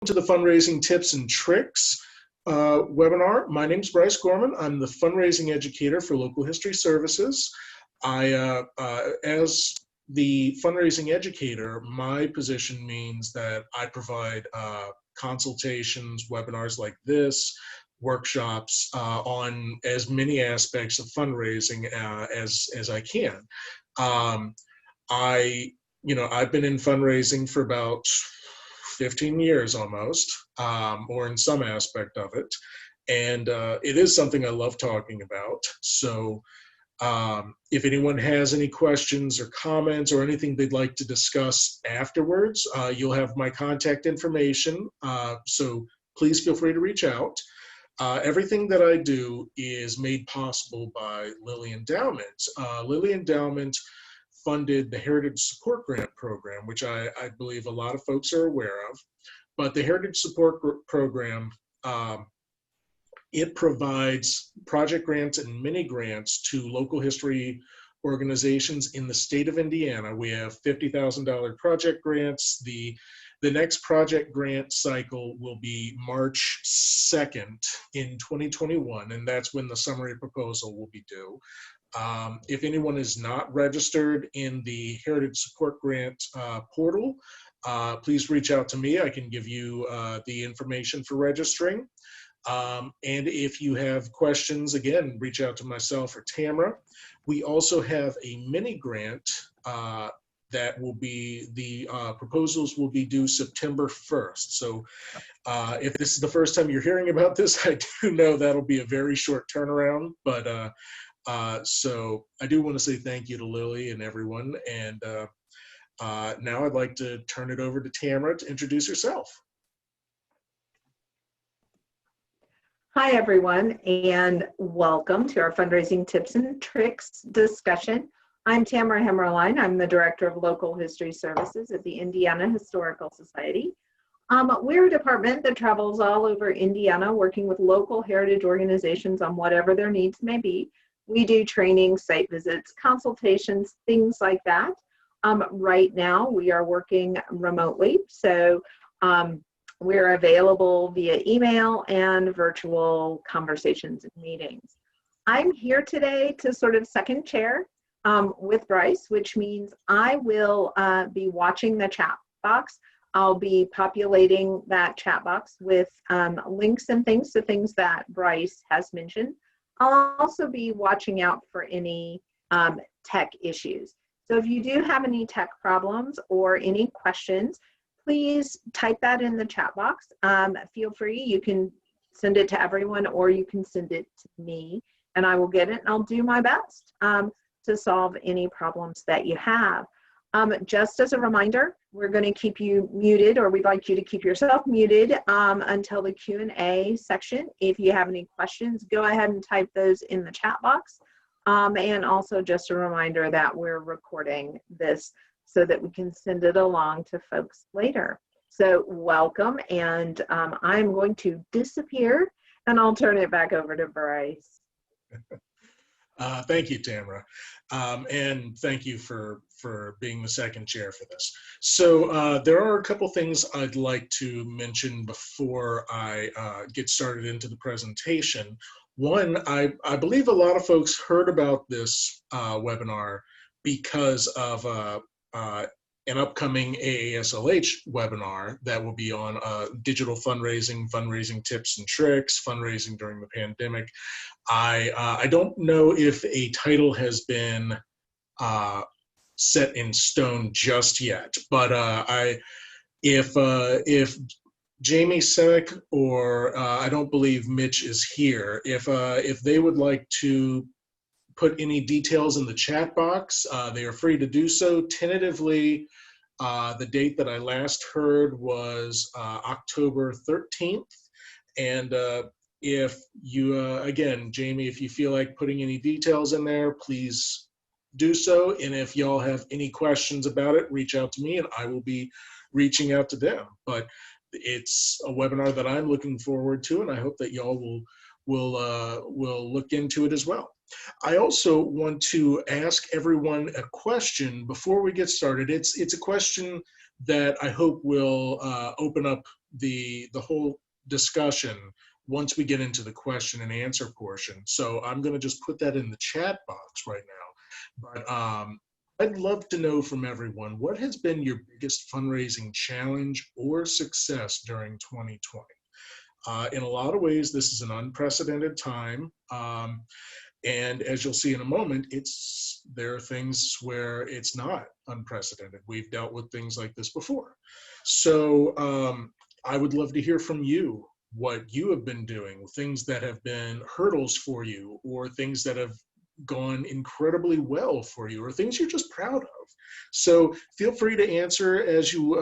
To the Fundraising Tips and Tricks webinar. My name is Bryce Gorman. I'm the fundraising educator for Local History Services. As the fundraising educator, my position means that I provide consultations, webinars like this, workshops on as many aspects of fundraising as I can. I've been in fundraising for about 15 years almost, or in some aspect of it. And it is something I love talking about. So if anyone has any questions or comments or anything they'd like to discuss afterwards, you'll have my contact information. So please feel free to reach out. Everything that I do is made possible by Lilly Endowment. Lilly Endowment funded the Heritage Support Grant Program, which I believe a lot of folks are aware of. But the Heritage Support Program, it provides project grants and mini grants to local history organizations in the state of Indiana. We have $50,000 project grants. The next project grant cycle will be March 2nd in 2021, and that's when the summary proposal will be due. If anyone is not registered in the Heritage Support Grant portal, please reach out to me. I can give you the information for registering. And if you have questions, again, reach out to myself or Tamara. We also have a mini grant that will be, the proposals will be due September 1st. So if this is the first time you're hearing about this, I do know that'll be a very short turnaround, but so I do want to say thank you to Lilly and everyone. And now I'd like to turn it over to Tamara to introduce herself. Hi, everyone, and welcome to our fundraising tips and tricks discussion. I'm Tamara Hemmerlein. I'm the Director of Local History Services at the Indiana Historical Society. We're a department that travels all over Indiana working with local heritage organizations on whatever their needs may be. We do training, site visits, consultations, things like that. Right now, we are working remotely, so we're available via email and virtual conversations and meetings. I'm here today to sort of second chair with Bryce, which means I will be watching the chat box. I'll be populating that chat box with links and things to things that Bryce has mentioned. I'll also be watching out for any tech issues. So if you do have any tech problems or any questions, please type that in the chat box. Feel free, you can send it to everyone or you can send it to me and I will get it and I'll do my best to solve any problems that you have. Just as a reminder, we're going to keep you muted, or we'd like you to keep yourself muted until the Q&A section. If you have any questions, go ahead and type those in the chat box. And also just a reminder that we're recording this so that we can send it along to folks later. So welcome, and I'm going to disappear and I'll turn it back over to Bryce. Thank you, Tamara. And thank you for being the second chair for this. So there are a couple things I'd like to mention before I get started into the presentation. One, I believe a lot of folks heard about this webinar because of an upcoming AASLH webinar that will be on digital fundraising, fundraising tips and tricks, fundraising during the pandemic. I don't know if a title has been set in stone just yet, but if Jamie Senek or I don't believe Mitch is here, if they would like to put any details in the chat box, they are free to do so. Tentatively, the date that I last heard was October 13th. And if you, again, Jamie, if you feel like putting any details in there, please do so. And if y'all have any questions about it, reach out to me and I will be reaching out to them. But it's a webinar that I'm looking forward to, and I hope that y'all will look into it as well. I also want to ask everyone a question before we get started. It's a question that I hope will open up the whole discussion once we get into the question and answer portion. So I'm going to just put that in the chat box right now. But I'd love to know from everyone, what has been your biggest fundraising challenge or success during 2020? In a lot of ways, this is an unprecedented time. And as you'll see in a moment, there are things where it's not unprecedented. We've dealt with things like this before. So I would love to hear from you what you have been doing, things that have been hurdles for you, or things that have gone incredibly well for you, or things you're just proud of. So feel free to answer as you,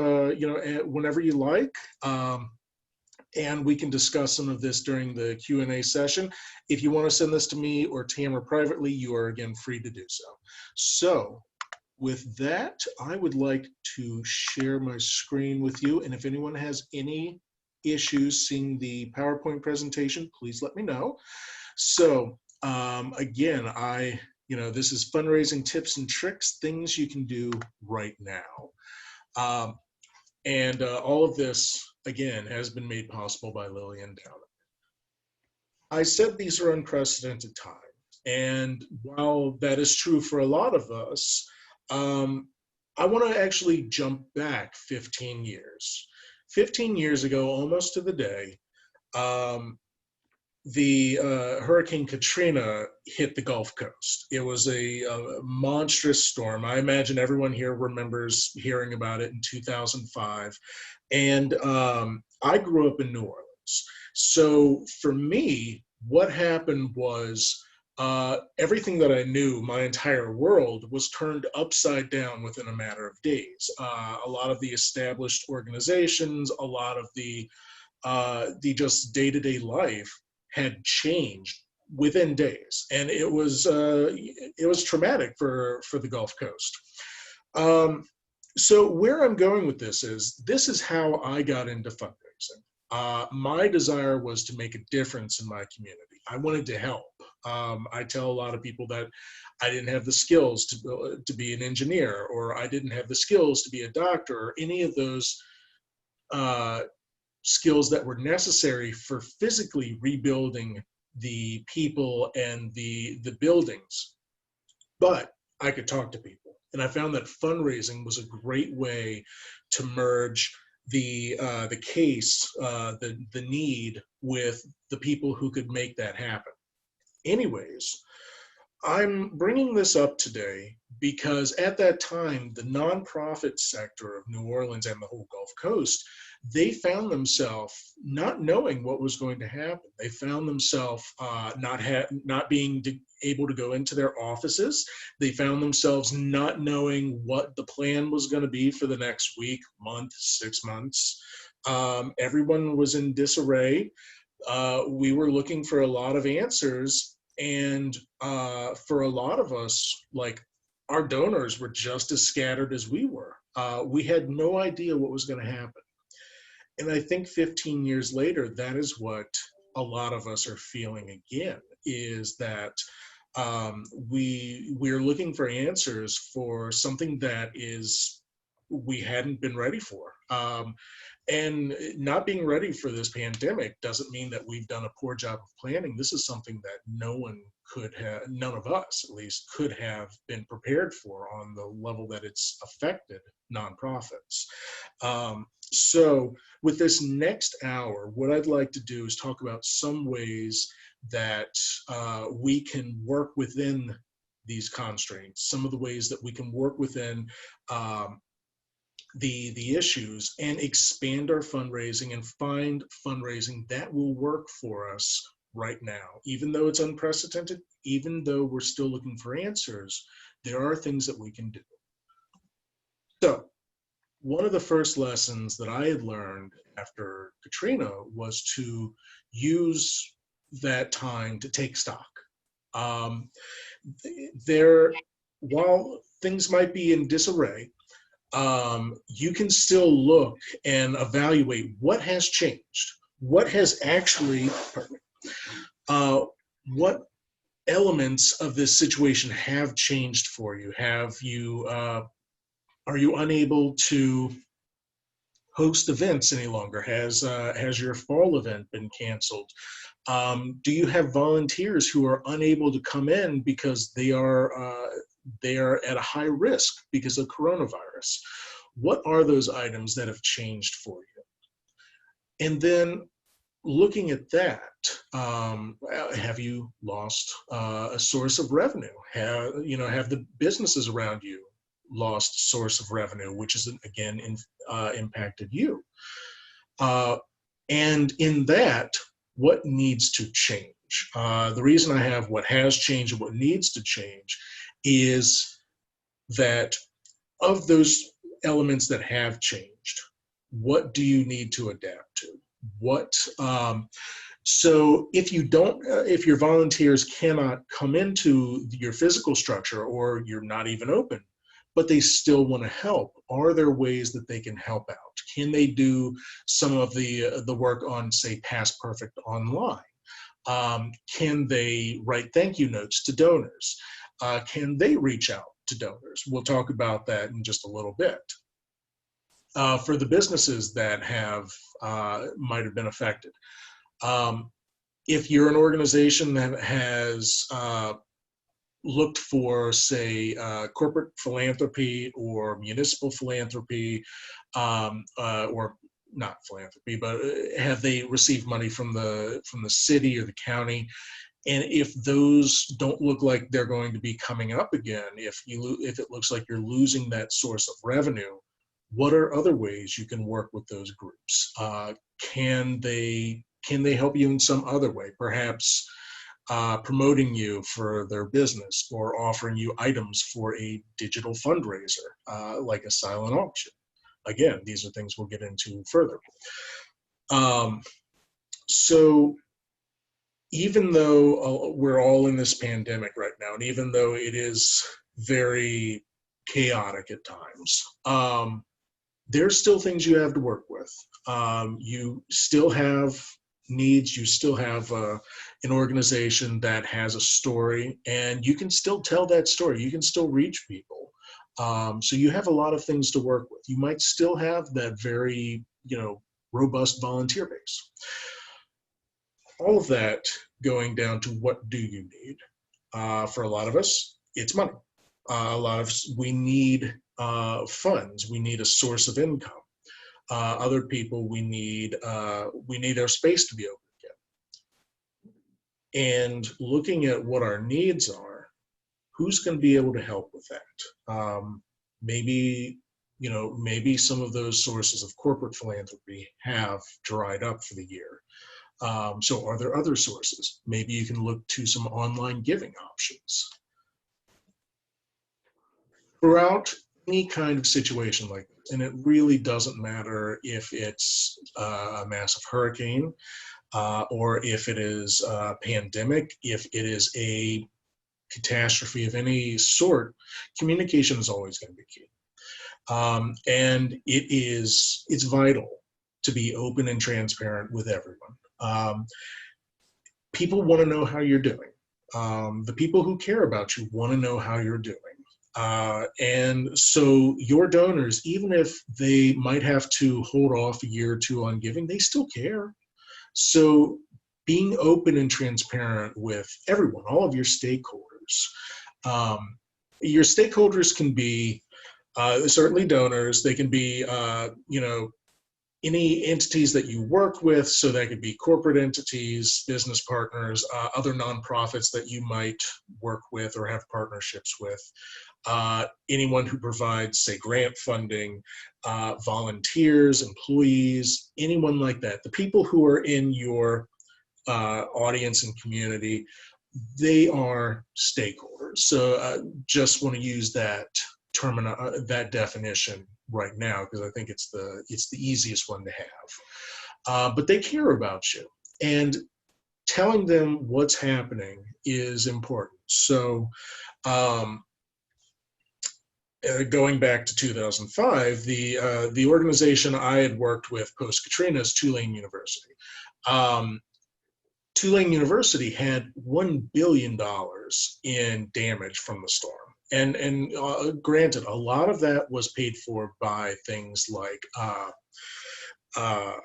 whenever you like. And we can discuss some of this during the Q&A session. If you want to send this to me or Tamara privately, you are again free to do so. So with that, I would like to share my screen with you. And if anyone has any issues seeing the PowerPoint presentation, please let me know. So again, this is fundraising tips and tricks, things you can do right now. And all of this, again, has been made possible by Lilly Endowment. I said these are unprecedented times. And while that is true for a lot of us, I want to actually jump back 15 years. 15 years ago, almost to the day, Hurricane Katrina hit the Gulf Coast. It was a monstrous storm. I imagine everyone here remembers hearing about it in 2005. And I grew up in New Orleans. So for me, what happened was everything that I knew, my entire world, was turned upside down within a matter of days. A lot of the established organizations, a lot of the just day-to-day life had changed within days, and it was traumatic for the Gulf Coast. So where I'm going with this is how I got into fundraising. My desire was to make a difference in my community. I wanted to help. I tell a lot of people that I didn't have the skills to be an engineer, or I didn't have the skills to be a doctor, or any of those skills that were necessary for physically rebuilding the people and the buildings. But I could talk to people. And I found that fundraising was a great way to merge the case, the need with the people who could make that happen. Anyways, I'm bringing this up today because at that time, the nonprofit sector of New Orleans and the whole Gulf Coast, they found themselves not knowing what was going to happen. They found themselves not being able to go into their offices. They found themselves not knowing what the plan was going to be for the next week, month, 6 months. Everyone was in disarray. We were looking for a lot of answers. And for a lot of us, like, our donors were just as scattered as we were. We had no idea what was going to happen. And I think 15 years later, that is what a lot of us are feeling again, is that we're looking for answers for something that we hadn't been ready for. And not being ready for this pandemic doesn't mean that we've done a poor job of planning. This is something that none of us at least could have been prepared for on the level that it's affected nonprofits. So with this next hour, what I'd like to do is talk about some ways that we can work within these constraints, some of the ways that we can work within the issues and expand our fundraising and find fundraising that will work for us right now. Even though it's unprecedented, even though we're still looking for answers, there are things that we can do. So one of the first lessons that I had learned after Katrina was to use that time to take stock. While things might be in disarray, you can still look and evaluate what has changed, what has actually, what elements of this situation have changed for you. Are you unable to host events any longer? Has your fall event been canceled? Do you have volunteers who are unable to come in because they are at a high risk because of coronavirus? What are those items that have changed for you? And then looking at that, have you lost a source of revenue? Have the businesses around you lost a source of revenue, which is again impacted you? And in that, what needs to change? The reason I have what has changed and what needs to change is that of those elements that have changed, what do you need to adapt to? What So if you don't, if your volunteers cannot come into your physical structure, or you're not even open, but they still want to help, are there ways that they can help out? Can they do some of the work on, say, Past Perfect online? Can they write thank you notes to donors? Can they reach out to donors? We'll talk about that in just a little bit. For the businesses that have might have been affected, if you're an organization that has looked for, say, corporate philanthropy or municipal philanthropy, or not philanthropy, but have they received money from the city or the county? And if those don't look like they're going to be coming up again, if it looks like you're losing that source of revenue, what are other ways you can work with those groups? Can they help you in some other way? Perhaps promoting you for their business, or offering you items for a digital fundraiser, like a silent auction. Again, these are things we'll get into further. So even though we're all in this pandemic right now, and even though it is very chaotic at times, there's still things you have to work with. You still have needs, you still have an organization that has a story, and you can still tell that story. You can still reach people. So you have a lot of things to work with. You might still have that very, robust volunteer base. All of that going down to, what do you need? For a lot of us, it's money. A lot of us, we need funds. We need a source of income. Other people, we need our space to be open again. And looking at what our needs are, who's going to be able to help with that? Maybe some of those sources of corporate philanthropy have dried up for the year. So are there other sources? Maybe you can look to some online giving options. Throughout any kind of situation like this, and it really doesn't matter if it's a massive hurricane, or if it is a pandemic, if it is a catastrophe of any sort, communication is always going to be key. And it's vital to be open and transparent with everyone. People want to know how you're doing. The people who care about you want to know how you're doing. And so your donors, even if they might have to hold off a year or two on giving, they still care. So being open and transparent with everyone, all of your stakeholders. Your stakeholders can be certainly donors. They can be, any entities that you work with. So that could be corporate entities, business partners, other nonprofits that you might work with or have partnerships with. Anyone who provides, say, grant funding, volunteers, employees, anyone like that. The people who are in your audience and community, they are stakeholders. So just want to use that that definition right now, because I think it's the easiest one to have. But they care about you, and telling them what's happening is important. So going back to 2005, the organization I had worked with post Katrina is Tulane University. Tulane University had $1 billion in damage from the storm. And granted, a lot of that was paid for by things like uh,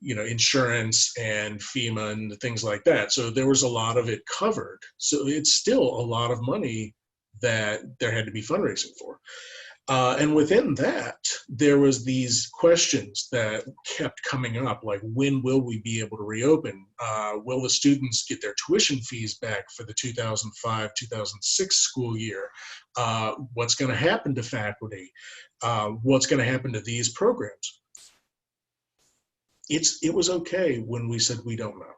insurance and FEMA and things like that. So there was a lot of it covered. So it's still a lot of money that there had to be fundraising for. And within that, there was these questions that kept coming up, like when will we be able to reopen? Will the students get their tuition fees back for the 2005-2006 school year? What's going to happen to faculty? What's going to happen to these programs? It was okay when we said we don't know.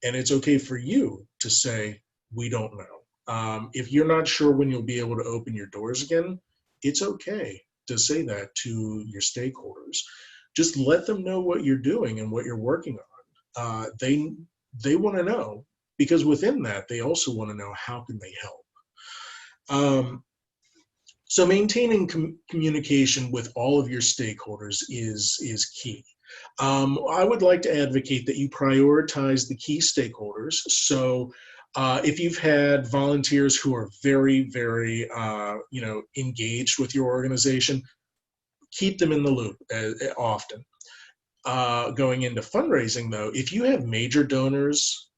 And it's okay for you to say we don't know. If you're not sure when you'll be able to open your doors again, it's okay to say that to your stakeholders. Just let them know what you're doing and what you're working on. They want to know, because within that, they also want to know how can they help. So maintaining communication with all of your stakeholders is key. I would like to advocate that you prioritize the key stakeholders. So if you've had volunteers who are very, very, engaged with your organization, keep them in the loop often. Going into fundraising, though, if you have major donors,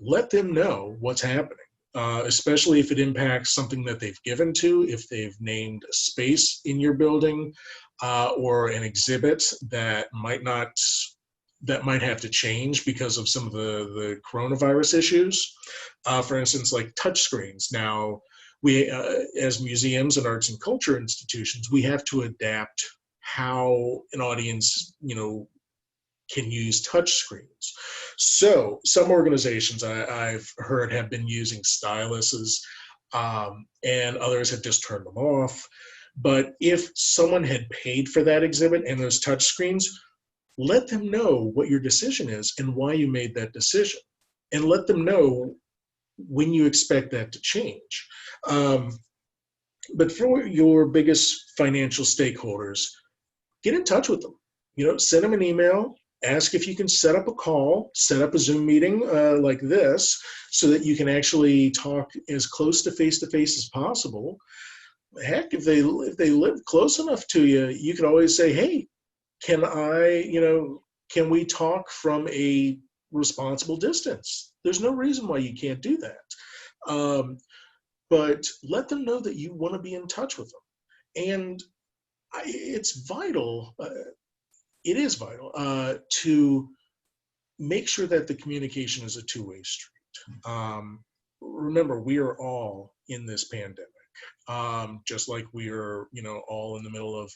let them know what's happening. Especially if it impacts something that they've given to, if they've named a space in your building or an exhibit that might have to change because of some of the coronavirus issues. For instance, like touchscreens. Now, we, as museums and arts and culture institutions, we have to adapt how an audience, can use touch screens. So some organizations I've heard have been using styluses, and others have just turned them off. But if someone had paid for that exhibit and those touch screens, let them know what your decision is and why you made that decision. And let them know when you expect that to change. But for your biggest financial stakeholders, get in touch with them. Send them an email, ask if you can set up a call, set up a Zoom meeting like this, so that you can actually talk as close to face as possible. Heck, if they live close enough to you, you can always say, hey, can we talk from a responsible distance? There's no reason why you can't do that. But let them know that you want to be in touch with them. And it's vital, it is vital to make sure that the communication is a two-way street. Remember, we are all in this pandemic, just like we are, all in the middle of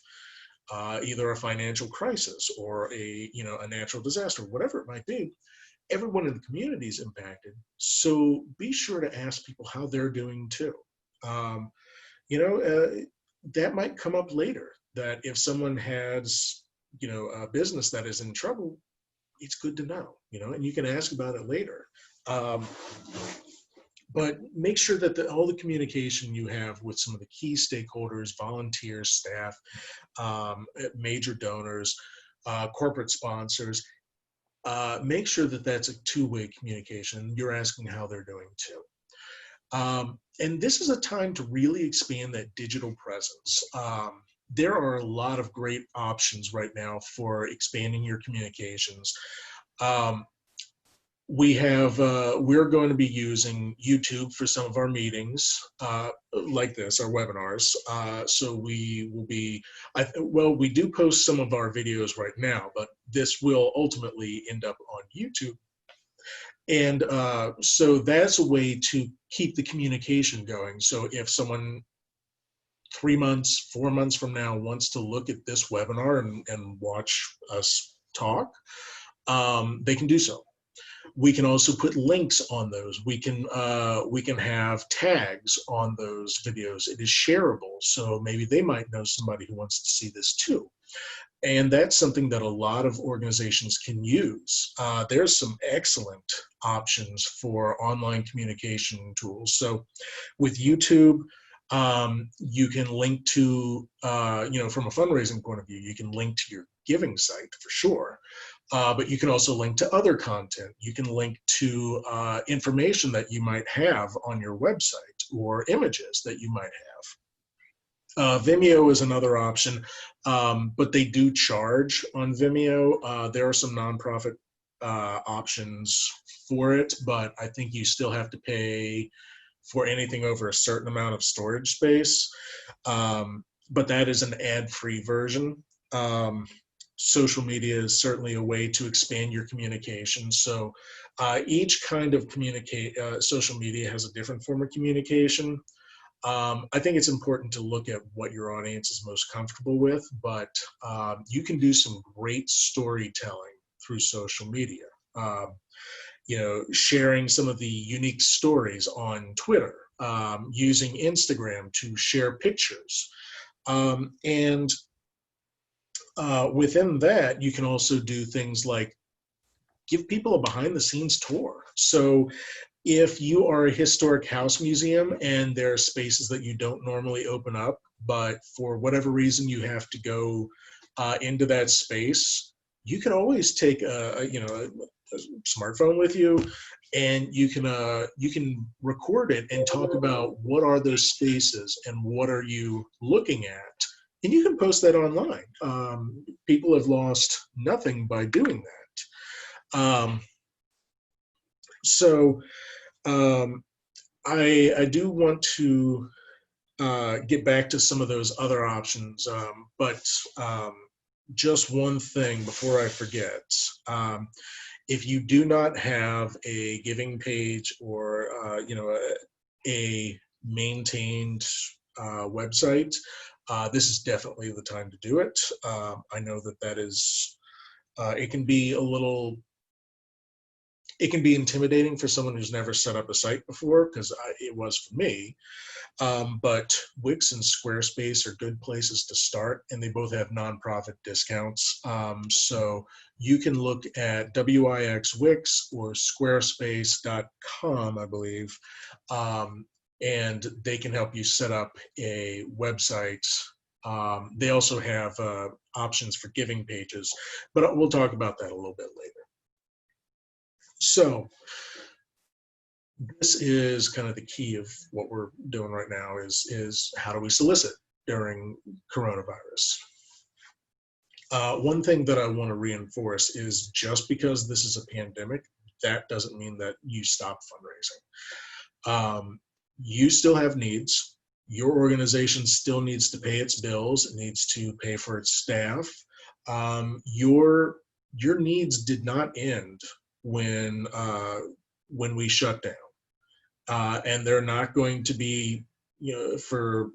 either a financial crisis or a natural disaster, whatever it might be. Everyone in the community is impacted. So be sure to ask people how they're doing too. That might come up later, that if someone has, a business that is in trouble, it's good to know, and you can ask about it later. But make sure that all the communication you have with some of the key stakeholders, volunteers, staff, major donors, corporate sponsors, make sure that that's a two-way communication. You're asking how they're doing too. And this is a time to really expand that digital presence. There are a lot of great options right now for expanding your communications. We're going to be using YouTube for some of our meetings like this, our webinars. So we will be, we do post some of our videos right now, but this will ultimately end up on YouTube. And so that's a way to keep the communication going. So if someone 3 months, 4 months from now wants to look at this webinar and watch us talk, they can do so. We can also put links on those. We can have tags on those videos. It is shareable, so maybe they might know somebody who wants to see this too. And that's something that a lot of organizations can use. There's some excellent options for online communication tools. So with YouTube, you can link to, from a fundraising point of view, you can link to your giving site for sure. But you can also link to other content. You can link to information that you might have on your website or images that you might have. Vimeo is another option, but they do charge on Vimeo. There are some nonprofit options for it, but I think you still have to pay for anything over a certain amount of storage space. But that is an ad-free version. Um, Social media is certainly a way to expand your communication. So each kind of social media has a different form of communication. I think it's important to look at what your audience is most comfortable with, but you can do some great storytelling through social media. Um, Sharing some of the unique stories on Twitter, using Instagram to share pictures. And Within that, you can also do things like give people a behind the scenes tour. So if you are a historic house museum and there are spaces that you don't normally open up, but for whatever reason you have to go into that space, you can always take a smartphone with you, and you can record it and talk about what are those spaces and what are you looking at, and you can post that online. People have lost nothing by doing that. So um, I do want to get back to some of those other options, but um, just one thing before I forget. If you do not have a giving page or a maintained website, this is definitely the time to do it. I know that is it can be it can be intimidating for someone who's never set up a site before, because it was for me. But Wix and Squarespace are good places to start, and they both have nonprofit discounts. So you can look at Wix Wix or Squarespace.com, I believe, and they can help you set up a website. They also have options for giving pages, but we'll talk about that a little bit later. So this is kind of the key of what we're doing right now is how do we solicit during coronavirus? One thing that I want to reinforce is just because this is a pandemic, that doesn't mean that you stop fundraising. You still have needs. Your organization still needs to pay its bills. It needs to pay for its staff. Your needs did not end when we shut down, and they're not going to be, for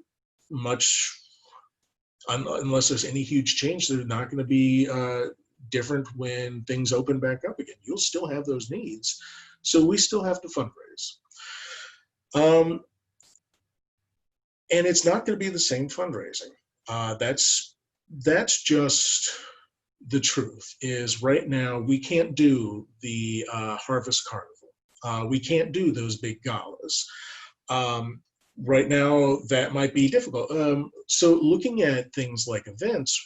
much, unless there's any huge change. They're not going to be different when things open back up again. You'll still have those needs, so we still have to fundraise. And it's not going to be the same fundraising. That's just the truth. Is right now we can't do the Harvest Carnival. We can't do those big galas. Right now, that might be difficult. So looking at things like events,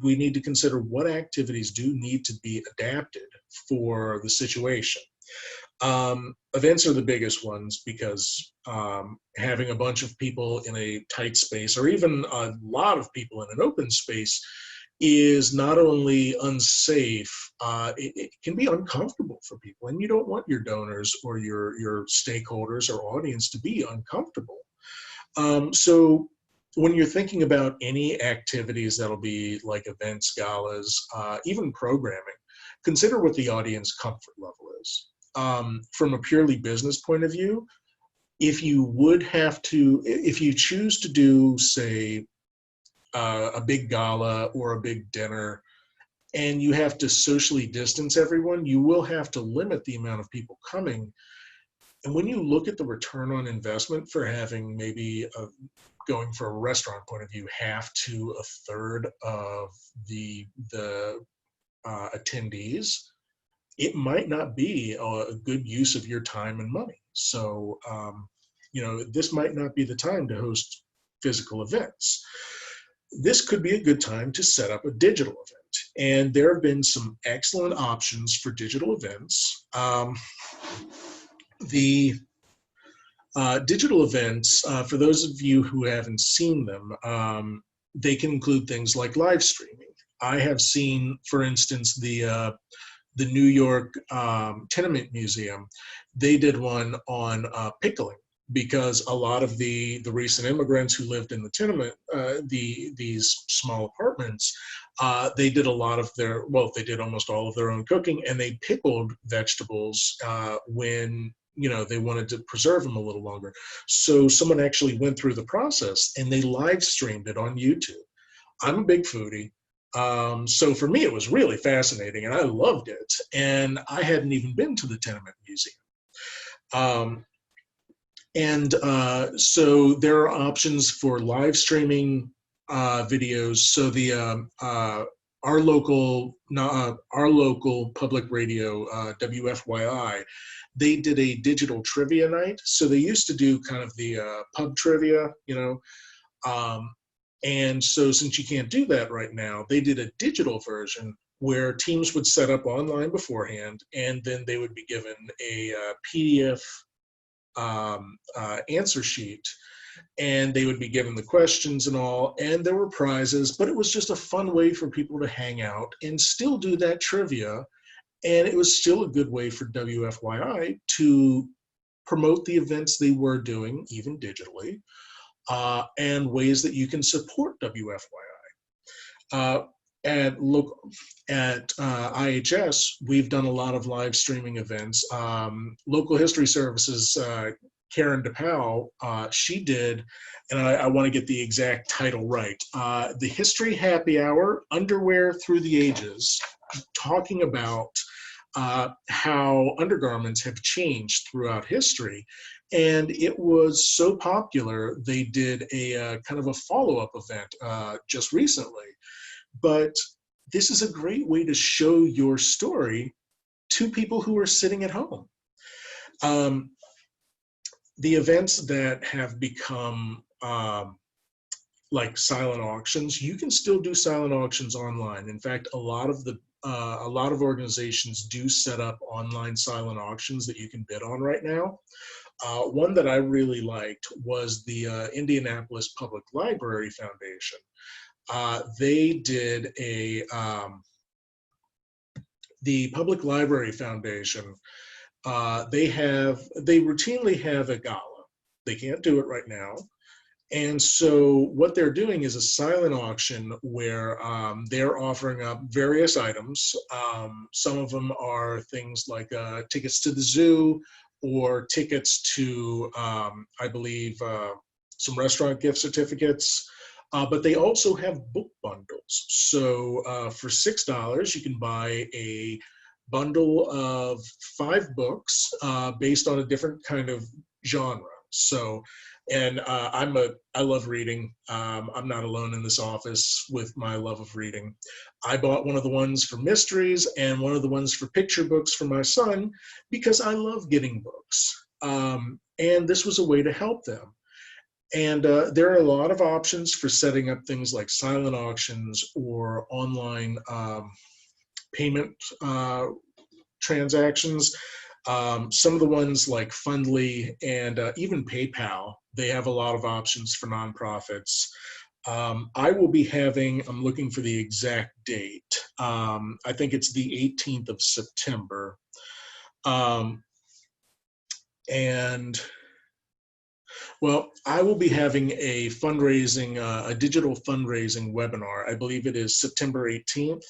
we need to consider what activities do need to be adapted for the situation. Events are the biggest ones because having a bunch of people in a tight space, or even a lot of people in an open space, is not only unsafe, it can be uncomfortable for people, and you don't want your donors or your stakeholders or audience to be uncomfortable. So when you're thinking about any activities that'll be like events, galas, even programming, consider what the audience comfort level is. From a purely business point of view, if you choose to do, say, a big gala or a big dinner, and you have to socially distance everyone, you will have to limit the amount of people coming. And when you look at the return on investment for having going for a restaurant point of view, half to a third of the attendees, it might not be a good use of your time and money. So, this might not be the time to host physical events. This could be a good time to set up a digital event. And there have been some excellent options for digital events. The Digital events, for those of you who haven't seen them, they can include things like live streaming. I have seen, for instance, the New York Tenement Museum. They did one on pickling, because a lot of the recent immigrants who lived in the tenement, these small apartments, they did a lot of their, well, they did almost all of their own cooking, and they pickled vegetables when they wanted to preserve them a little longer. So someone actually went through the process and they live streamed it on YouTube. I'm a big foodie. So for me, it was really fascinating and I loved it. And I hadn't even been to the Tenement Museum. So there are options for live streaming videos. So our local public radio, WFYI, they did a digital trivia night. So they used to do kind of the pub trivia, and so since you can't do that right now, they did a digital version where teams would set up online beforehand, and then they would be given a PDF answer sheet, and they would be given the questions and all, and there were prizes, but it was just a fun way for people to hang out and still do that trivia. And it was still a good way for WFYI to promote the events they were doing, even digitally, and ways that you can support WFYI. At IHS, we've done a lot of live streaming events. Local History Services, Karen DePau, she did, and I want to get the exact title right, the History Happy Hour, Underwear Through the Ages, talking about how undergarments have changed throughout history. And it was so popular, they did a kind of a follow-up event just recently. But this is a great way to show your story to people who are sitting at home. The events that have become like silent auctions, you can still do silent auctions online. In fact, a lot of organizations do set up online silent auctions that you can bid on right now. One that I really liked was the Indianapolis Public Library Foundation. They did the Public Library Foundation, they routinely have a gala. They can't do it right now. And so what they're doing is a silent auction where they're offering up various items. Some of them are things like tickets to the zoo, or tickets to, I believe, some restaurant gift certificates. But they also have book bundles. So for $6, you can buy a bundle of 5 books based on a different kind of genre. So, and I love reading. I'm not alone in this office with my love of reading. I bought one of the ones for mysteries and one of the ones for picture books for my son because I love getting books. And this was a way to help them. And there are a lot of options for setting up things like silent auctions or online payment transactions. Some of the ones like Fundly and even PayPal, they have a lot of options for nonprofits. I will be having, I'm looking for the exact date. I think it's the 18th of September. Well, I will be having a fundraising, a digital fundraising webinar. I believe it is September 18th.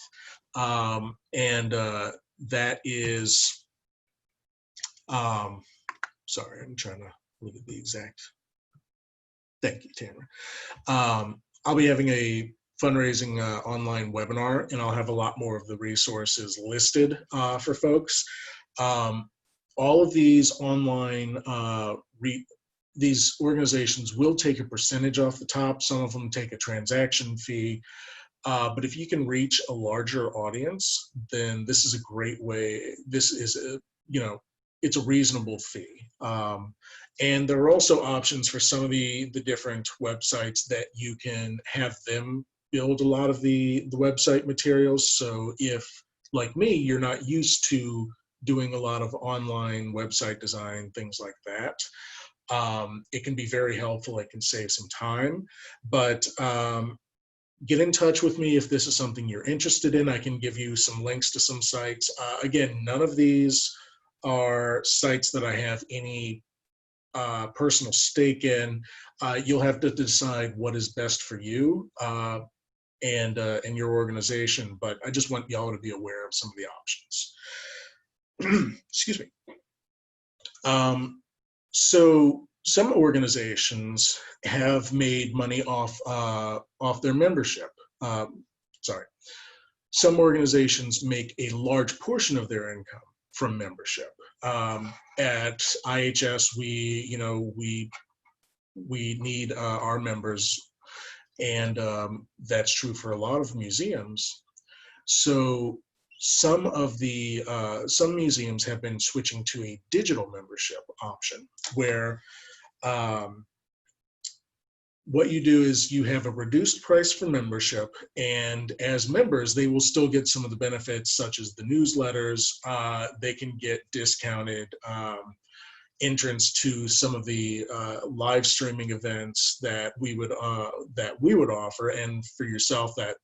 That is, sorry, I'm trying to look at the exact. Thank you, Tamara. I'll be having a fundraising online webinar, and I'll have a lot more of the resources listed for folks. All of these online these organizations will take a percentage off the top. Some of them take a transaction fee. But if you can reach a larger audience, then this is a great way. This is, it's a reasonable fee. And there are also options for some of the different websites that you can have them build a lot of the website materials. So if, like me, you're not used to doing a lot of online website design, things like that, It can be very helpful. It can save some time, but get in touch with me if this is something you're interested in. I can give you some links to some sites. Again, none of these are sites that I have any personal stake in. You'll have to decide what is best for you and your organization, but I just want y'all to be aware of some of the options. Excuse me. So some organizations have made money off their membership. Sorry, some organizations make a large portion of their income from membership. At IHS, we need our members, and that's true for a lot of museums. So some museums have been switching to a digital membership option, where what you do is you have a reduced price for membership, and as members, they will still get some of the benefits, such as the newsletters. They can get discounted entrance to some of the live streaming events that we would offer, and for yourself, that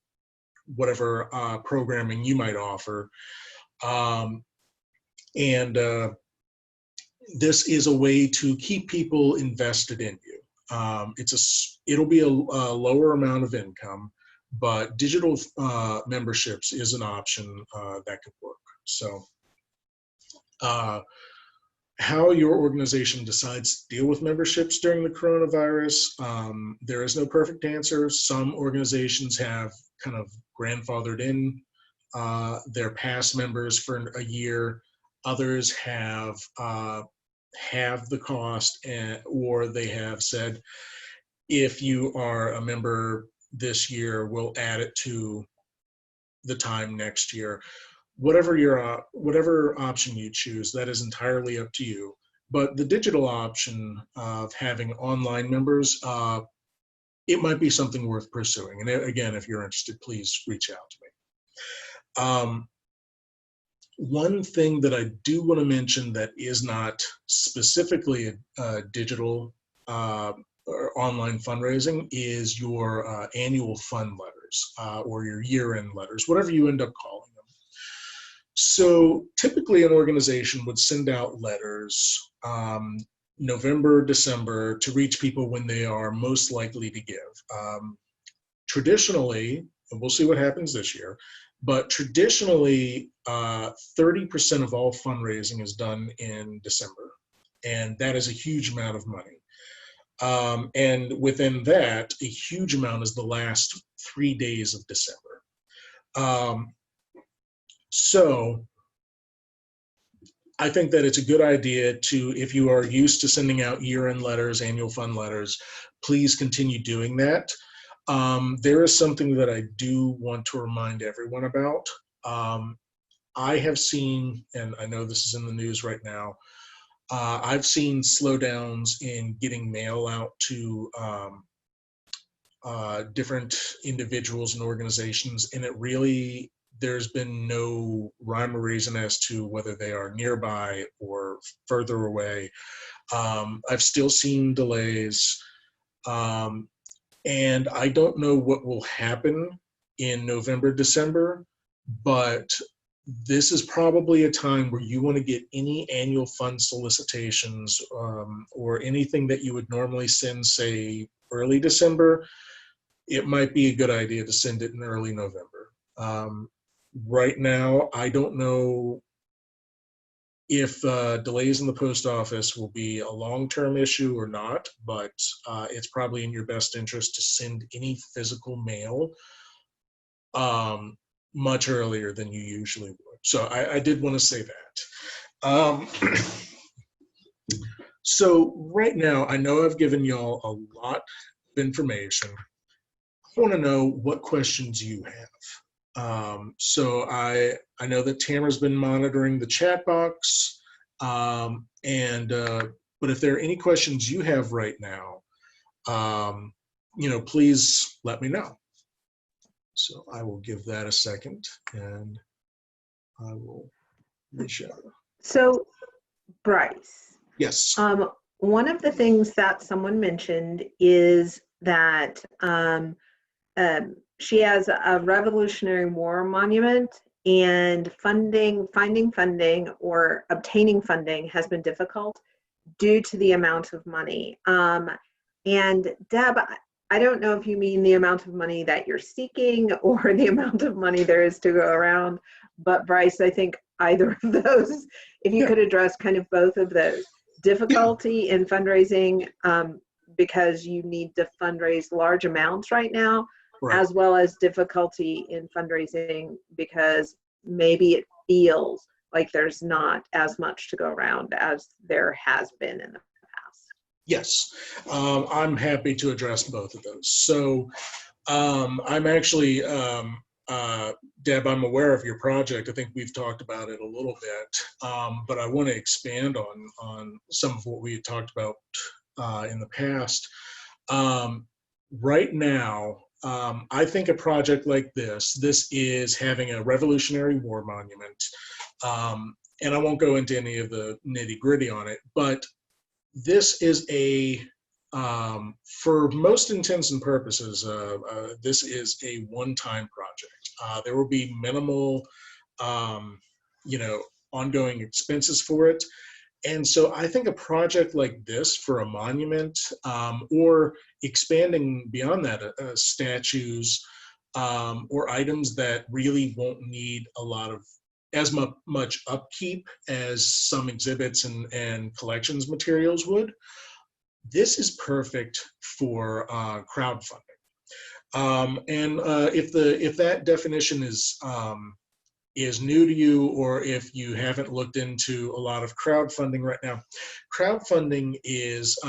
whatever programming you might offer. And this is a way to keep people invested in you. It'll be a lower amount of income, but digital memberships is an option that could work. So how your organization decides to deal with memberships during the coronavirus, there is no perfect answer. Some organizations have kind of grandfathered in their past members for a year. Others have the cost, or they have said, if you are a member this year, we'll add it to the time next year. Whatever option you choose, that is entirely up to you. But the digital option of having online members, it might be something worth pursuing. And again, if you're interested, please reach out to me. One thing that I do want to mention that is not specifically a digital or online fundraising is your annual fund letters or your year-end letters, whatever you end up calling them. So typically an organization would send out letters November, December to reach people when they are most likely to give. Traditionally, and we'll see what happens this year, but traditionally 30% of all fundraising is done in December, and that is a huge amount of money. And within that, a huge amount is the last 3 days of December. So I think that it's a good idea to, if you are used to sending out year-end letters, annual fund letters, please continue doing that. There is something that I do want to remind everyone about. I have seen, and I know this is in the news right now, I've seen slowdowns in getting mail out to different individuals and organizations, and there's been no rhyme or reason as to whether they are nearby or further away. I've still seen delays, and I don't know what will happen in November, December, but this is probably a time where you want to get any annual fund solicitations or anything that you would normally send, say, early December. It might be a good idea to send it in early November. Right now, I don't know if delays in the post office will be a long-term issue or not, but it's probably in your best interest to send any physical mail much earlier than you usually would. So I did want to say that. So right now, I know I've given y'all a lot of information. I want to know what questions you have. So I know that Tamara's been monitoring the chat box, but if there are any questions you have right now, please let me know. So I will give that a second, and I will reach out. So, Bryce. Yes. One of the things that someone mentioned is that she has a Revolutionary War monument, and finding funding or obtaining funding has been difficult due to the amount of money. And Deb, I don't know if you mean the amount of money that you're seeking or the amount of money there is to go around, but Bryce, I think either of those, if you Yeah, could address kind of both of those. yeah, Difficulty in fundraising because you need to fundraise large amounts right now, right. as well as difficulty in fundraising because maybe it feels like there's not as much to go around as there has been in the past. Yes, I'm happy to address both of those. So I'm actually, Deb, I'm aware of your project. I think we've talked about it a little bit, but I want to expand on some of what we had talked about in the past. Um, right now, I think a project like this is having a Revolutionary War monument. And I won't go into any of the nitty gritty on it, but this is for most intents and purposes, this is a one-time project. There will be minimal, um, you know, ongoing expenses for it. And so I think a project like this for a monument, or expanding beyond that, statues, or items that really won't need a lot of much upkeep as some exhibits and collections materials would. This is perfect for crowdfunding. And if that definition is new to you, or if you haven't looked into a lot of crowdfunding right now, crowdfunding is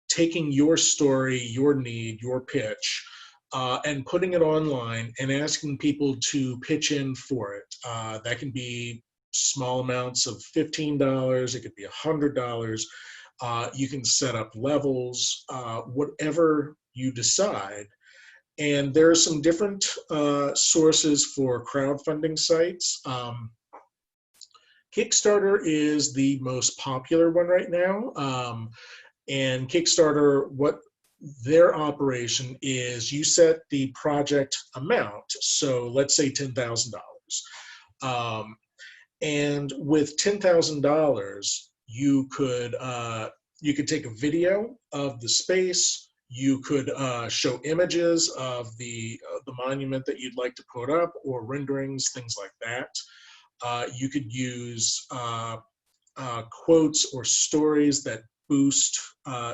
taking your story, your need, your pitch, and putting it online and asking people to pitch in for it. That can be small amounts of $15, it could be $100. You can set up levels, whatever you decide. And there are some different sources for crowdfunding sites. Kickstarter is the most popular one right now. And Kickstarter, what their operation is, you set the project amount. So let's say $10,000. Um, and with $10,000, you could take a video of the space. You could show images of the monument that you'd like to put up, or renderings, things like that. You could use quotes or stories that boost,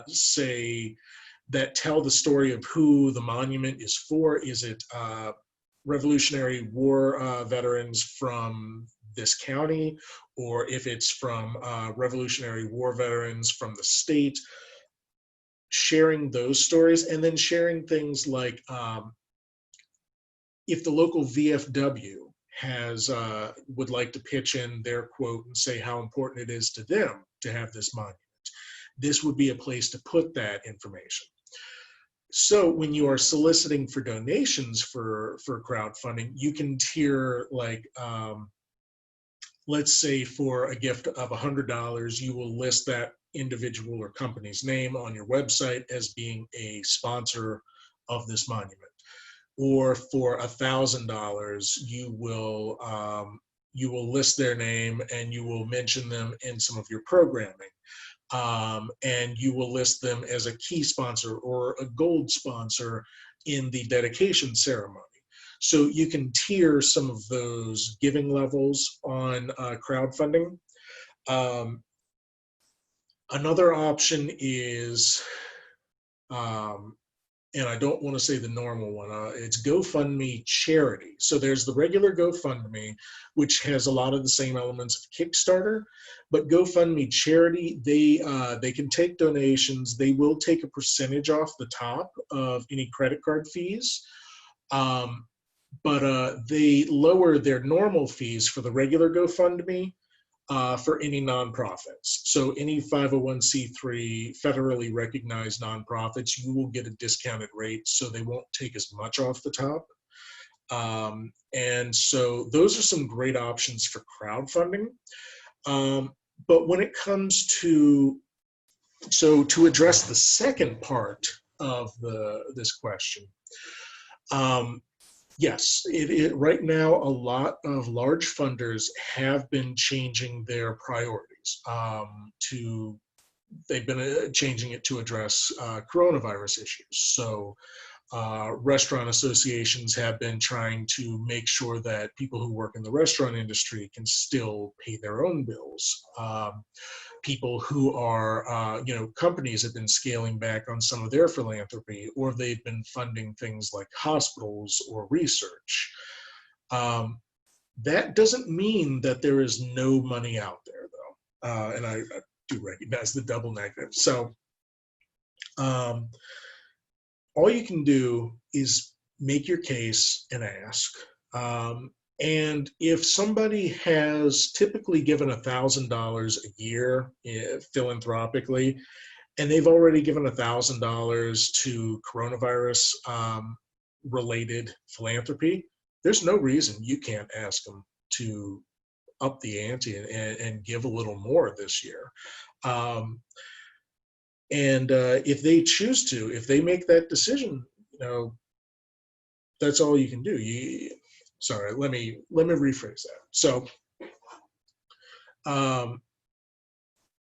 say, that tell the story of who the monument is for. Is it Revolutionary War veterans from this county, or if it's from Revolutionary War veterans from the state? Sharing those stories, and then sharing things like, if the local VFW would like to pitch in their quote and say how important it is to them to have this monument, this would be a place to put that information. So when you are soliciting for donations for crowdfunding, you can tier, like, let's say for a gift of $100, you will list that individual or company's name on your website as being a sponsor of this monument. Or for $1,000, you will list their name and you will mention them in some of your programming. And you will list them as a key sponsor or a gold sponsor in the dedication ceremony. So you can tier some of those giving levels on crowdfunding. Um, Another option is, and I don't want to say the normal one, it's GoFundMe charity. So there's the regular GoFundMe, which has a lot of the same elements of Kickstarter, but GoFundMe charity, they can take donations. They will take a percentage off the top of any credit card fees, but they lower their normal fees for the regular GoFundMe for any nonprofits. So any 501c3 federally recognized nonprofits, you will get a discounted rate, so they won't take as much off the top. And so those are some great options for crowdfunding. But when it comes to So to address the second part of this question, yes, right now a lot of large funders have been changing their priorities to they've been changing it to address coronavirus issues. So restaurant associations have been trying to make sure that people who work in the restaurant industry can still pay their own bills. People who are, companies have been scaling back on some of their philanthropy, or they've been funding things like hospitals or research. That doesn't mean that there is no money out there, though. And I do recognize the double negative. So all you can do is make your case and ask. And if somebody has typically given $1,000 a year philanthropically, and they've already given $1,000 to coronavirus related philanthropy, there's no reason you can't ask them to up the ante and give a little more this year. And if they choose to, if they make that decision, that's all you can do. Sorry, let me rephrase that. So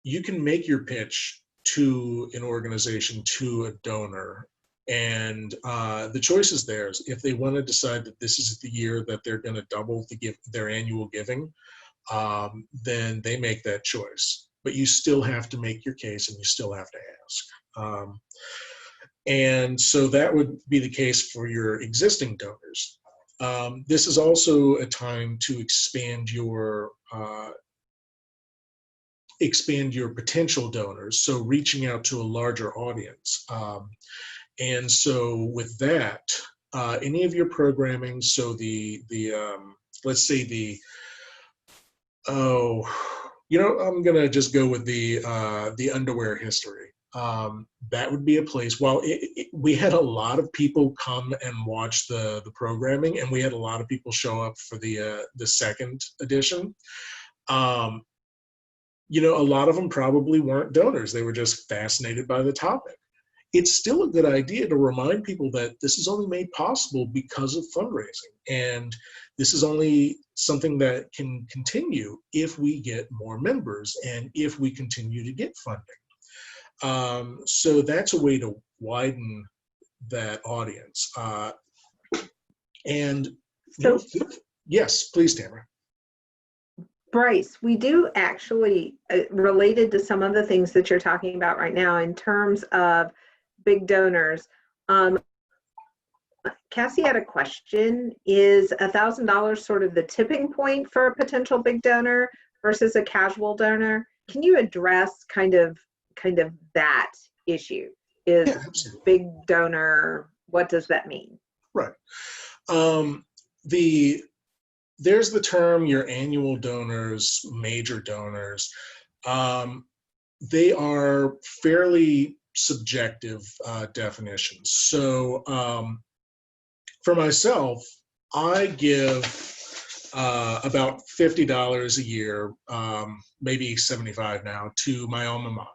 you can make your pitch to an organization, to a donor, and the choice is theirs. If they want to decide that this is the year that they're going to double their annual giving, then they make that choice. But you still have to make your case, and you still have to ask. And so that would be the case for your existing donors. This is also a time to expand your potential donors, so reaching out to a larger audience. And so with that, any of your programming, so let's say I'm gonna just go with the underwear history. That would be a place. Well, we had a lot of people come and watch the programming, and we had a lot of people show up for the second edition. A lot of them probably weren't donors. They were just fascinated by the topic. It's still a good idea to remind people that this is only made possible because of fundraising. And this is only something that can continue if we get more members and if we continue to get funding. So that's a way to widen that audience. Yes, please, Tamara. Bryce, we do actually, related to some of the things that you're talking about right now in terms of big donors. Cassie had a question. Is $1,000 sort of the tipping point for a potential big donor versus a casual donor? Can you address kind of that issue? Is big donor, what does that mean? Right. There's the term your annual donors, major donors. They are fairly subjective definitions. So for myself, I give about $50 a year, maybe $75 now, to my alma mater.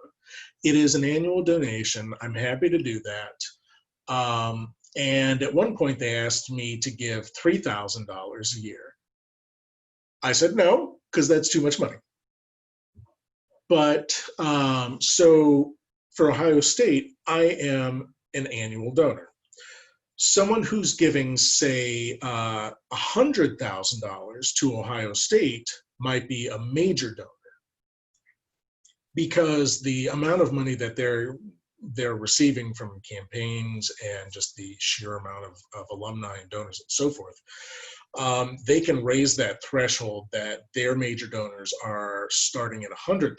It is an annual donation. I'm happy to do that. And at one point they asked me to give $3,000 a year. I said no, because that's too much money. But so for Ohio State, I am an annual donor. Someone who's giving, say, $100,000 to Ohio State might be a major donor, because the amount of money that they're receiving from campaigns and just the sheer amount of alumni and donors and so forth, they can raise that threshold that their major donors are starting at $100,000.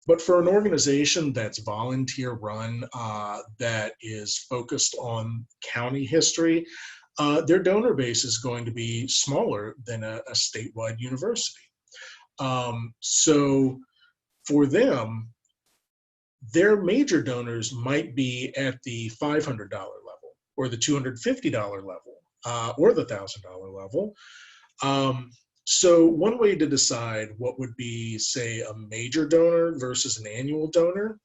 But for an organization that's volunteer run, that is focused on county history, their donor base is going to be smaller than a statewide university. So for them, their major donors might be at the $500 level, or the $250 level, or the $1,000 level. So one way to decide what would be, say, a major donor versus an annual donor,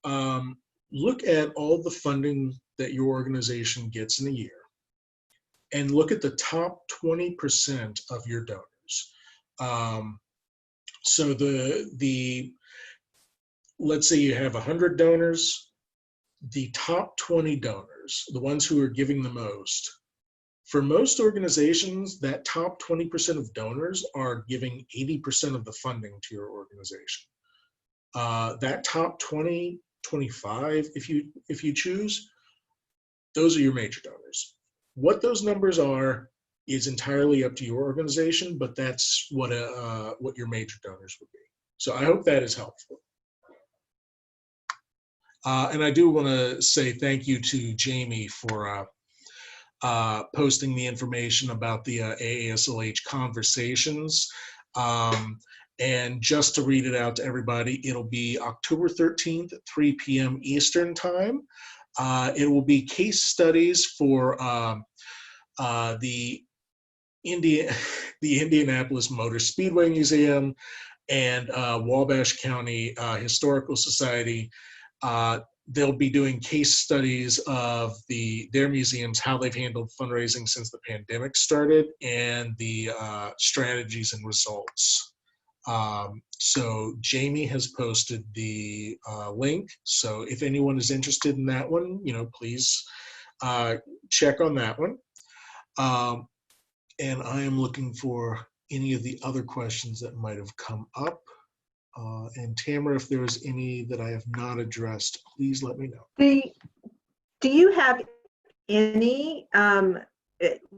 um, look at all the funding that your organization gets in a year and look at the top 20% of your donors. Um, so let's say you have 100 donors, the top 20 donors, the ones who are giving the most, for most organizations, that top 20% of donors are giving 80% of the funding to your organization. That top 20, 25, if you choose, those are your major donors. What those numbers are is entirely up to your organization, but that's what your major donors would be. So I hope that is helpful. And I do want to say thank you to Jamie for posting the information about the AASLH conversations. And just to read it out to everybody, it'll be October 13th, 3 p.m. Eastern Time. It will be case studies for the Indianapolis Motor Speedway Museum and Wabash County Historical Society. They'll be doing case studies of their museums, how they've handled fundraising since the pandemic started, and the strategies and results. So Jamie has posted the link. So if anyone is interested in that one, please check on that one. And I am looking for any of the other questions that might have come up. And Tamara, if there's any that I have not addressed, please let me know. Do you have any,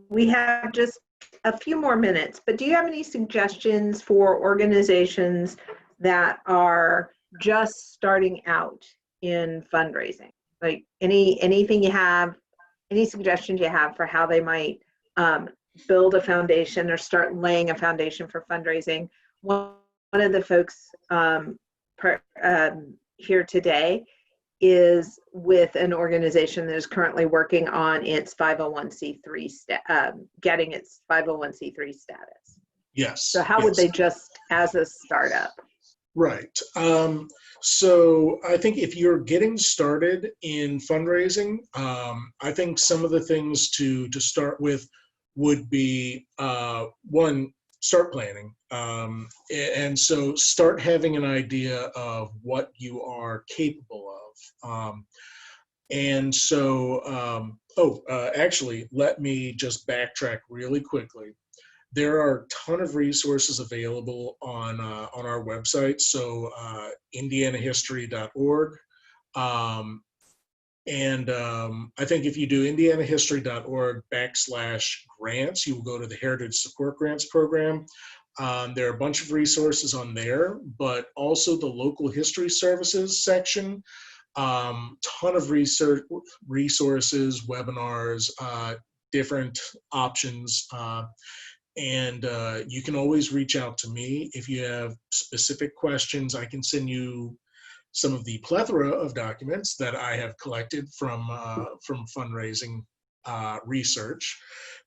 we have just a few more minutes, but do you have any suggestions for organizations that are just starting out in fundraising? Like anything you have, any suggestions you have for how they might build a foundation or start laying a foundation for fundraising? One of the folks here today is with an organization that is currently working on its 501c3 getting its 501c3 status. Yes. So how would they just as a startup? Right. So I think if you're getting started in fundraising, I think some of the things to start with would be one, start planning. And so start having an idea of what you are capable of. Actually, let me just backtrack really quickly. There are a ton of resources available on our website. So indianahistory.org. I think if you do indianahistory.org/grants, you will go to the Heritage Support Grants Program. There are a bunch of resources on there, but also the Local History Services section. Ton of resources, webinars, different options. And you can always reach out to me if you have specific questions. I can send you some of the plethora of documents that I have collected from fundraising research.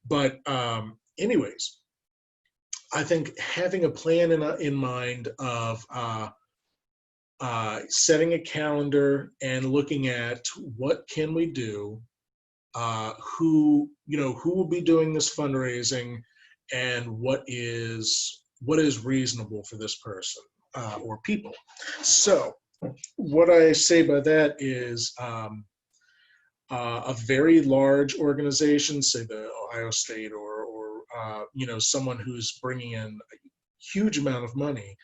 But anyways, I think having a plan in mind of setting a calendar and looking at what can we do, who will be doing this fundraising, and what is reasonable for this person or people. So what I say by that is a very large organization, say the Ohio State or someone who's bringing in a huge amount of money,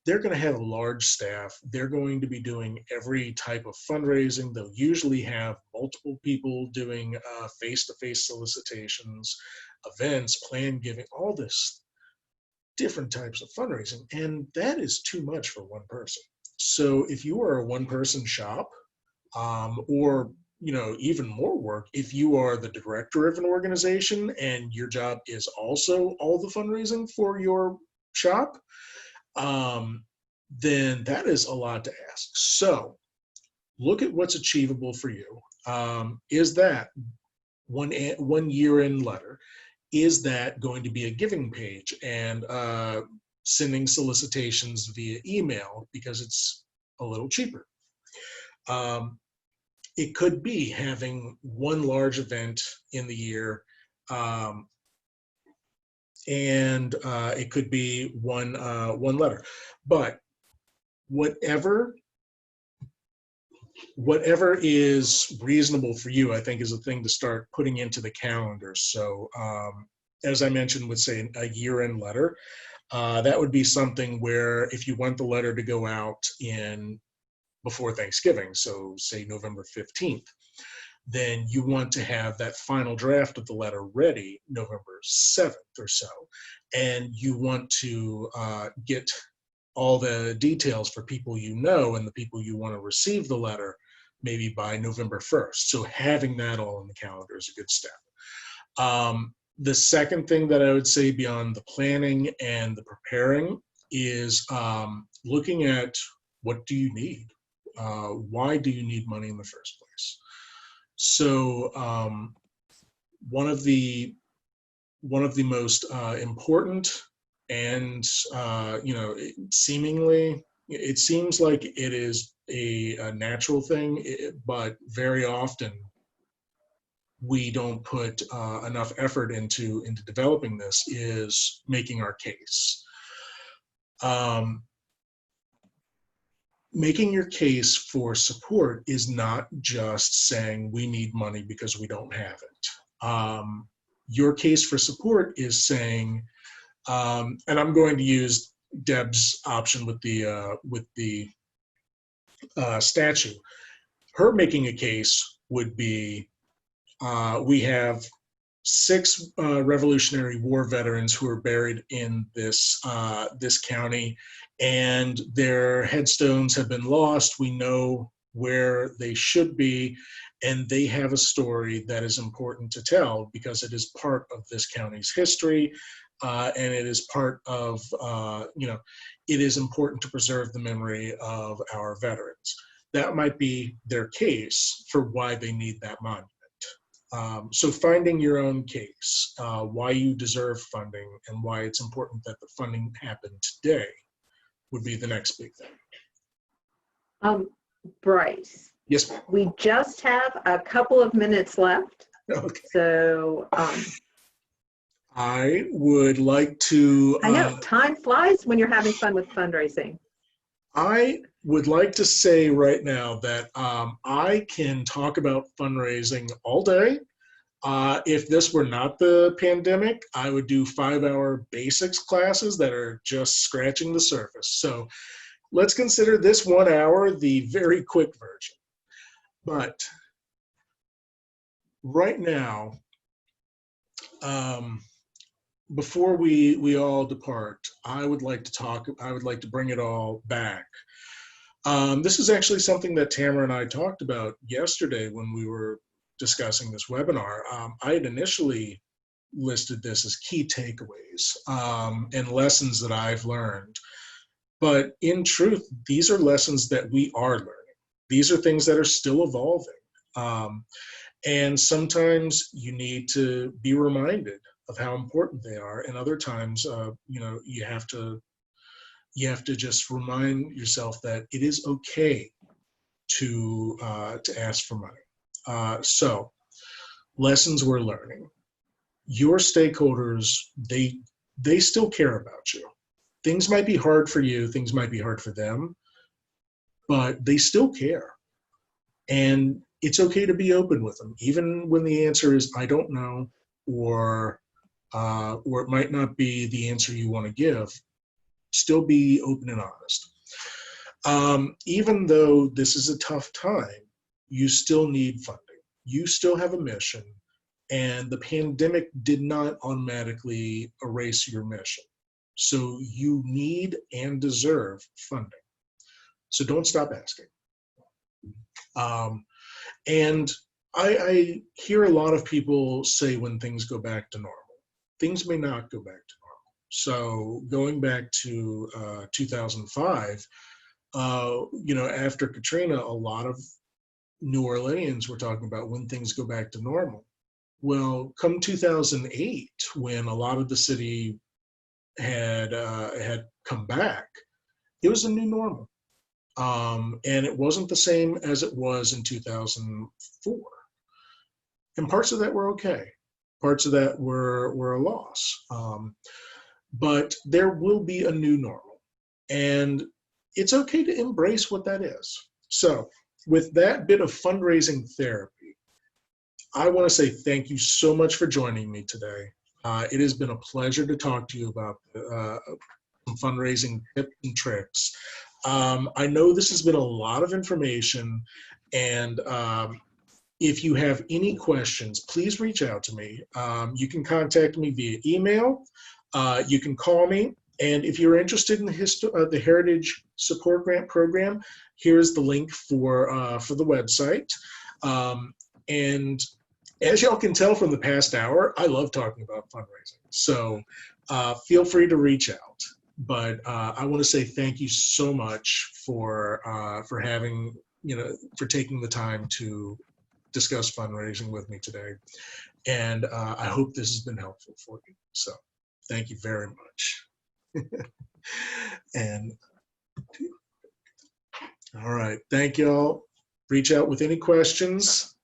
they're going to have a large staff. They're going to be doing every type of fundraising. They'll usually have multiple people doing face-to-face solicitations, events, plan giving, all this different types of fundraising. And that is too much for one person. So if you are a one-person shop, or even more work, if you are the director of an organization and your job is also all the fundraising for your shop, then that is a lot to ask. So look at what's achievable for you. Is that one year-end letter? is that going to be a giving page and sending solicitations via email because it's a little cheaper? It could be having one large event in the year, and it could be one letter. But whatever is reasonable for you, I think, is a thing to start putting into the calendar. So as I mentioned, with say a year-end letter, that would be something where if you want the letter to go out in before Thanksgiving, so say November 15th, then you want to have that final draft of the letter ready November 7th or so. And you want to get all the details for people you know and the people you want to receive the letter maybe by November 1st. So having that all in the calendar is a good step. The second thing that I would say beyond the planning and the preparing is looking at what do you need? Why do you need money in the first place? So one of the most important and seemingly it seems like it is a natural thing, but very often we don't put enough effort into developing this, is making our case. Making your case for support is not just saying we need money because we don't have it. Your case for support is saying, and I'm going to use Deb's option with the statue. Her making a case would be, we have 6 Revolutionary War veterans who are buried in this county, and their headstones have been lost. We know where they should be, and they have a story that is important to tell because it is part of this county's history, and it is part of it is important to preserve the memory of our veterans. That might be their case for why they need that monument. So finding your own case, why you deserve funding and why it's important that the funding happen today would be the next big thing. Bryce. Yes, ma'am. We just have a couple of minutes left. Okay. So I would like to... I know, time flies when you're having fun with fundraising. I would like to say right now that I can talk about fundraising all day. If this were not the pandemic, I would do 5-hour basics classes that are just scratching the surface. So let's consider this 1 hour the very quick version. But right now, before we all depart, I would like to bring it all back. This is actually something that Tamara and I talked about yesterday when we were discussing this webinar. I had initially listed this as key takeaways and lessons that I've learned. But in truth, these are lessons that we are learning. These are things that are still evolving. And sometimes you need to be reminded of how important they are. And other times, you have to just remind yourself that it is okay to ask for money. So lessons we're learning. Your stakeholders, they still care about you. Things might be hard for you, things might be hard for them, but they still care. And it's okay to be open with them, even when the answer is, I don't know, or it might not be the answer you want to give. Still be open and honest. Even though this is a tough time, you still need funding. You still have a mission, and the pandemic did not automatically erase your mission. So you need and deserve funding. So don't stop asking. And I hear a lot of people say when things go back to normal. Things may not go back to normal. So going back to 2005, after Katrina, a lot of New Orleanians were talking about when things go back to normal. Well, come 2008, when a lot of the city had come back, it was a new normal. And it wasn't the same as it was in 2004. And parts of that were okay. Parts of that were a loss. But there will be a new normal. And it's okay to embrace what that is. So, with that bit of fundraising therapy, I want to say thank you so much for joining me today. It has been a pleasure to talk to you about some fundraising tips and tricks. I know this has been a lot of information, and if you have any questions, please reach out to me. You can contact me via email. You can call me. And if you're interested in the Heritage Support Grant Program, here's the link for the website. And as y'all can tell from the past hour, I love talking about fundraising. So feel free to reach out. But I want to say thank you so much for having, for taking the time to discuss fundraising with me today. And I hope this has been helpful for you. So thank you very much. And all right, thank y'all. Reach out with any questions.